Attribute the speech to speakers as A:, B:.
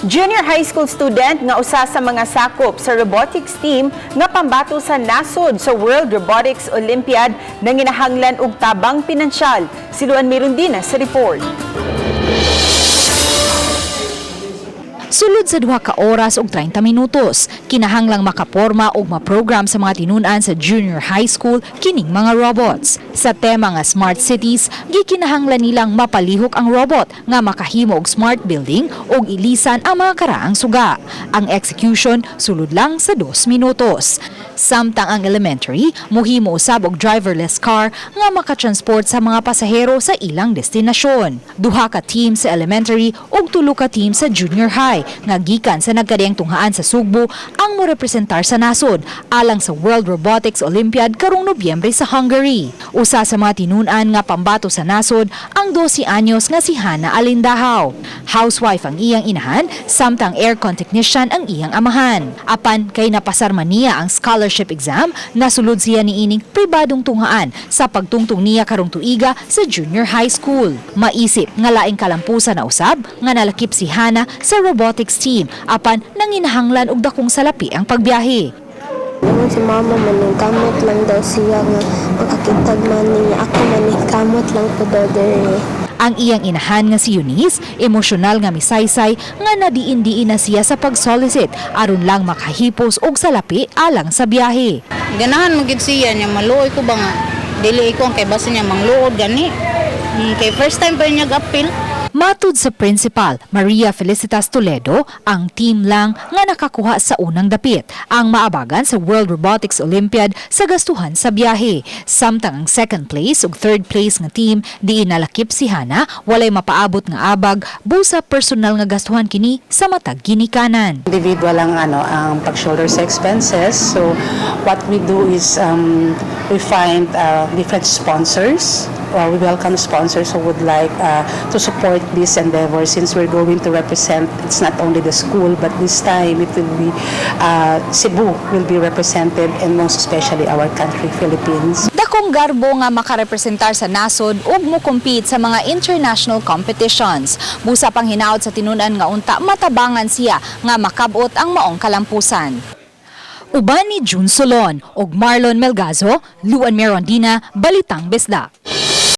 A: Junior high school student nga usa sa mga sakop sa robotics team nga pambato sa nasod sa World Robotics Olympiad nanginahanglan og tabang pinansiyal. Si Luan Merundina sa report.
B: Sulod sa 2 ka oras ug 30 minutos, kinahanglang makaporma ug maprogram sa mga tinunan sa junior high school kining mga robots. Sa tema nga Smart Cities, gikinahanglan nilang mapalihok ang robot nga makahimo og smart building ug ilisan ang mga karaang suga. Ang execution sulod lang sa 2 minutos. Samtang ang elementary, muhimo usab og driverless car nga makatransport sa mga pasahero sa ilang destinasyon. 2 ka team sa elementary ug 3 ka team sa junior high nga gikan sa nagkadiyang tunghaan sa Sugbo ang morepresentar sa nasod alang sa World Robotics Olympiad karong Nobyembre sa Hungary. Usa sa mga tinunan nga pambato sa nasod ang 12 anyos nga si Hana Alindahaw. Housewife ang iyang inahan, samtang aircon technician ang iyang amahan. Apan kay napasarman niya ang scholarship exam, nasulod siya niining pribadong tunghaan sa pagtungtong niya karong tuiga sa junior high school. Maisip nga laing kalampusan na usab nga nalakip si Hana sa robotics team, apan nanginahanglan og dakong salapi ang pagbiyahe.
C: Si mama maning kamot lang daw siya nga makakitag man niya ako maning kamot lang po daw dere.
B: Ang iyang inahan nga si Eunice, emosyonal nga misaysay nga nadiin-diin na siya sa pag-solicit aron lang makahipos og salapi alang sa biyahe.
D: Ganahan magid siya niya maluoy ko ba nga dili ko ang kay basta niya mangluod gani. Kay first time pa niya apil.
B: Matud sa principal, Maria Felicitas Toledo, ang team lang nga nakakuha sa unang dapit ang maabagan sa World Robotics Olympiad sa gastuhan sa biyahe. Samtang ang second place ug third place nga team di inalakip si Hana, walay mapaabot nga abag busa personal nga gastuhan kini sa matag ginikanan.
E: Individual ang pag-shoulder sa expenses. So what we do is we find different sponsors. We welcome sponsors who would like to support this endeavor since we're going to represent, it's not only the school, but this time it will be Cebu will be represented and most especially our country, Philippines.
B: Dakong garbo nga makarepresentar sa nasod ug mo-compete sa mga international competitions. Busa pang hinaot sa tinunan nga unta matabangan siya nga makabot ang maong kalampusan. Uban ni June Solon ug Marlon Melgazo, Luan Merondina, Balitang Bisdak.